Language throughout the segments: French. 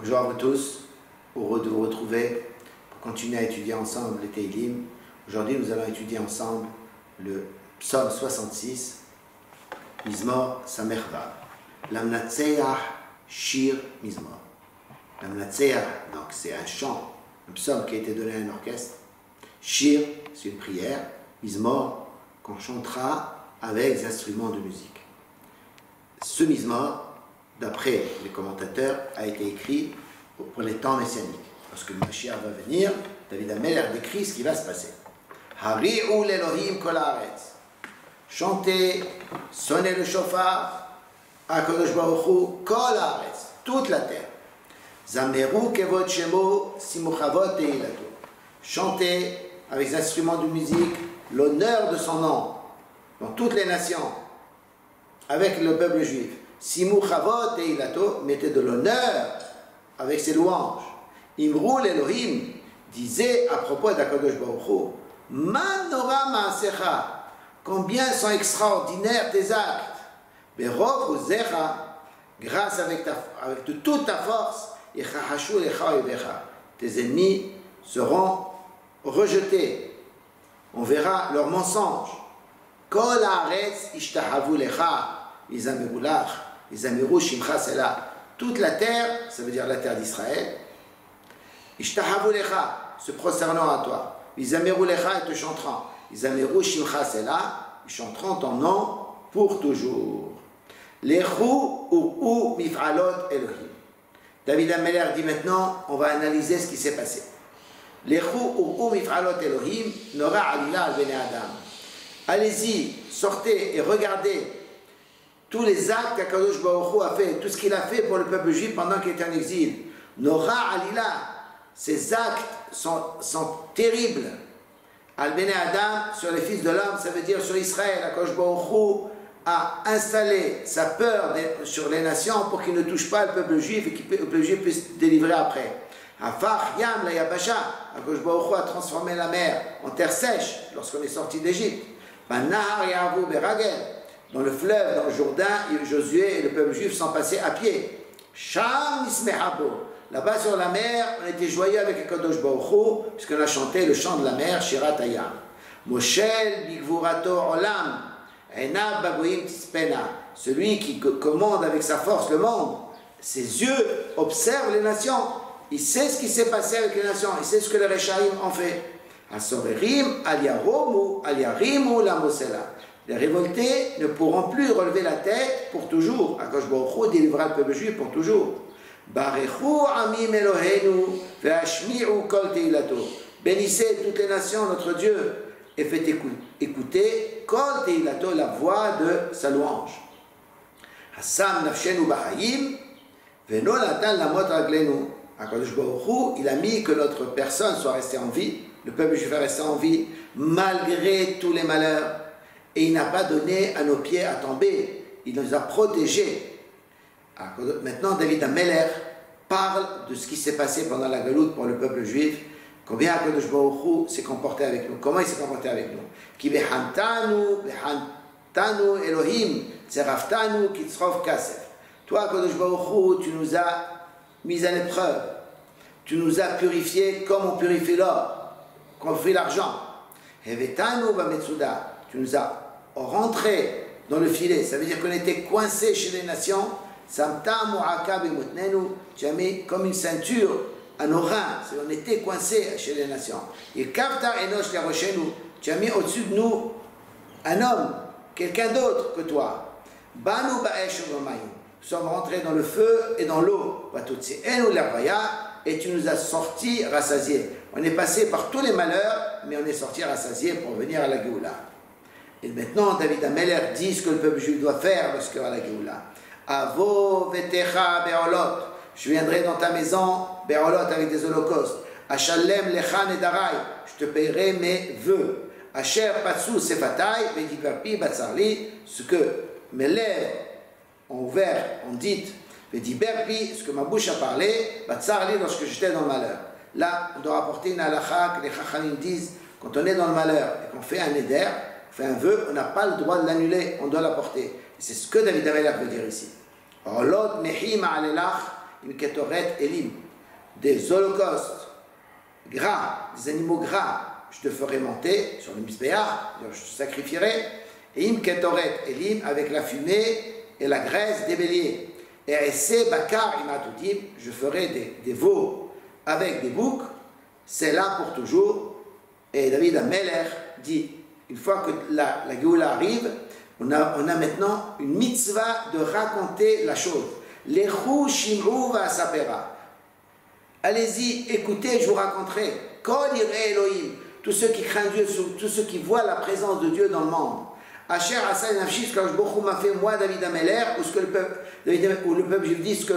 Bonjour à vous tous, heureux de vous retrouver pour continuer à étudier ensemble les Teilim. Aujourd'hui, nous allons étudier ensemble le psaume 66, Mizmor Samer Vav. L'Amnatseach Shir Mizmor. L'Amnatseach, donc c'est un chant, un psaume qui a été donné à un orchestre. Shir, c'est une prière. Mizmor, qu'on chantera avec des instruments de musique. Ce Mizmor, d'après les commentateurs, a été écrit pour les temps messianiques. Lorsque le Mashiach va venir, David Ameller décrit ce qui va se passer. Hari'u l'Elohim kol haaretz. Chantez, sonnez le shofar, HaKadosh Baruch Hu, kol haaretz, toute la terre. Zameru kevod shemo, simuchavot teilato. Chantez avec des instruments de musique l'honneur de son nom dans toutes les nations, avec le peuple juif. Simu chavot teilato, mettez de l'honneur avec ses louanges. Imru l'Elohim, disait à propos d'Akadosh Baruch Hu, Man nora ma'asecha, combien sont extraordinaires tes actes. Berov uzecha, grâce avec de toute ta force, yechahashu lecha oivecha, tes ennemis seront rejetés. On verra leurs mensonges. Kol haaretz ishtahavu lecha, izameru lach, izameru shimcha sela. Toute la terre, ça veut dire la terre d'Israël, ishtahavu lecha, se prosternant à toi. Izameru lecha, et te chanteront. Izameru shimcha sela, ils chanteront ton nom pour toujours. Lechu uru mif'alot Elohim. David Ameller dit maintenant, on va analyser ce qui s'est passé. Lechu uru mif'alot Elohim, nora alila al bnei adam. Allez-y, sortez et regardez tous les actes qu'Akadosh Baruch Hu a fait, tout ce qu'il a fait pour le peuple juif pendant qu'il était en exil. Nora alila, ces actes sont terribles. Al bnei adam, sur les fils de l'homme, ça veut dire sur Israël. Akadosh Baruch Hu a installé sa peur sur les nations pour qu'il ne touche pas le peuple juif et que le peuple juif puisse se délivrer après. Afar yam la yabasha, Akadosh Baruch Hu a transformé la mer en terre sèche lorsqu'on est sorti d'Égypte. Nahar yavu beragel, dans le fleuve, dans le Jourdain, Josué et le peuple juif sont passés à pied. Sham nismehabo, là-bas sur la mer, on était joyeux avec Akadosh Baruch Hu puisqu'on a chanté le chant de la mer, Shirat Hayam. Moshel bigvurato olam, enav bagoyim tispena, celui qui commande avec sa force le monde, ses yeux observent les nations. Il sait ce qui s'est passé avec les nations, il sait ce que les Rechaïm ont fait. Asorerim aliaromu aliarimu la mosela. Les révoltés ne pourront plus relever la tête pour toujours. Akadosh Baruch Hu délivra le peuple juif pour toujours. Barechu amim Elohenu ve'ashmi'u kol teilato. Bénissez toutes les nations notre Dieu et faites écouter kol teilato, la voix de sa louange. Hassam nafshenu bahayim ve'no natan lamot raglenu. Akadosh Baruch Hu, il a mis que notre personne soit restée en vie, le peuple juif est resté en vie malgré tous les malheurs, et il n'a pas donné à nos pieds à tomber, il nous a protégés. Maintenant David Ameller parle de ce qui s'est passé pendant la galoute pour le peuple juif, combien Akadosh Baruch Hu s'est comporté avec nous, comment il s'est comporté avec nous. Ki behantanu Elohim tzeraftanu kitzrof kasef. Toi Akadosh Baruch Hu, tu nous as mis à l'épreuve, tu nous as purifiés comme on purifie l'or, comme on purifie l'argent. Hevetanu bametsuda, tu nous as rentrés dans le filet, ça veut dire qu'on était coincés chez les nations. Samta mu'aka bimutnenu, tu as mis comme une ceinture à nos reins, on était coincés chez les nations. Et kavta enosh leroshenu, tu as mis au-dessus de nous un homme, quelqu'un d'autre que toi. Banu ba'esh u'mayim, nous sommes rentrés dans le feu et dans l'eau. Et tu nous as sortis rassasiés. On est passé par tous les malheurs, mais on est sortis rassasiés pour venir à la Géoula. Et maintenant, David Ameller dit ce que le peuple juif doit faire lorsqu'il va à la Géoula. Avo vetecha be'olot. Je viendrai dans ta maison, be'olot, avec des holocaustes. Achalem lecha nedarai. Je te paierai mes vœux. Asher patsu sefatai, vediverpi batsarli. Ce que mes lèvres ont ouvert, ont dit, vediverpi, ce que ma bouche a parlé, batsarli, lorsque j'étais dans le malheur. Là, on doit rapporter une halakha que les chachamim disent, quand on est dans le malheur et qu'on fait un éder, on fait un vœu, on n'a pas le droit de l'annuler, on doit l'apporter. C'est ce que David Ameller veut dire ici. Olot mehim alelach im ketoret elim, des holocaustes gras, des animaux gras, je te ferai monter sur le misbéach, je te sacrifierai, et im ketoret elim, avec la fumée et la graisse des béliers. Et esse bakar imatutim, je ferai des veaux avec des boucs, c'est là pour toujours. Et David Ameler dit, une fois que la Géoula arrive, on a maintenant une mitzvah de raconter la chose. Lechu shim'u va'asapera. Allez-y, écoutez, je vous raconterai. Kol yireh Elohim, tous ceux qui craignent Dieu, tous ceux qui voient la présence de Dieu dans le monde. Asher Asa Nafshi, quand je m'a fait moi David Ameler, ou ce que le peuple juif dit, ce que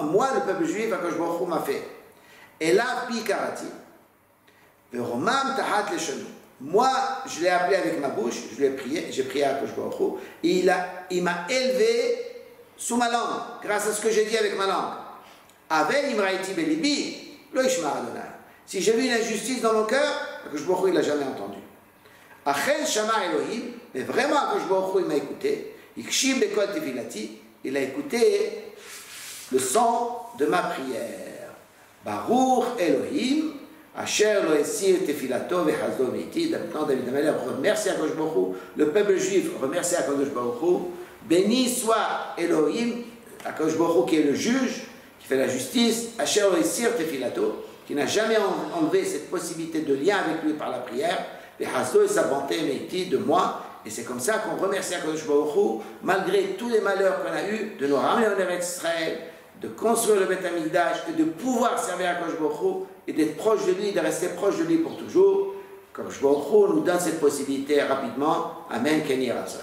moi le peuple juif, quand je m'a fait. Et là, Pikarati, Romam Tahat Leshonou. Moi, je l'ai appelé avec ma bouche, je lui ai prié, j'ai prié à Kosh Baruch Hu, et il m'a élevé sous ma langue, grâce à ce que j'ai dit avec ma langue. Avec Imraïti Belibi, lo Ishma Adonai. Si j'ai vu une injustice dans mon cœur, Kosh Baruch Hu, il l'a jamais entendu. Achen Shama Elohim, mais vraiment Kosh Baruch Hu, il m'a écouté. Ikshim Bekol Tefilati, il a écouté le son de ma prière. Baruch Elohim, Asher lo esir tefilato vechazdo meiti. Maintenant, David Ameler remercie à Kadosh Baruch Hu. Le peuple juif remercie à Kadosh Baruch Hu. Béni soit Elohim, à Kadosh Baruch Hu qui est le juge, qui fait la justice. Asher lo esir tefilato, qui n'a jamais enlevé cette possibilité de lien avec lui par la prière. Vechazdo et sa bonté meiti de moi. Et c'est comme ça qu'on remercie à Kadosh Baruch Hu, malgré tous les malheurs qu'on a eus, de nous ramener en Eretz Israël, de construire le Beth Amikdash et de pouvoir servir à Kadosh Baruch Hu et d'être proche de lui, de rester proche de lui pour toujours. Kadosh Baruch Hu nous donne cette possibilité rapidement. Amen. Ken Yiratzon.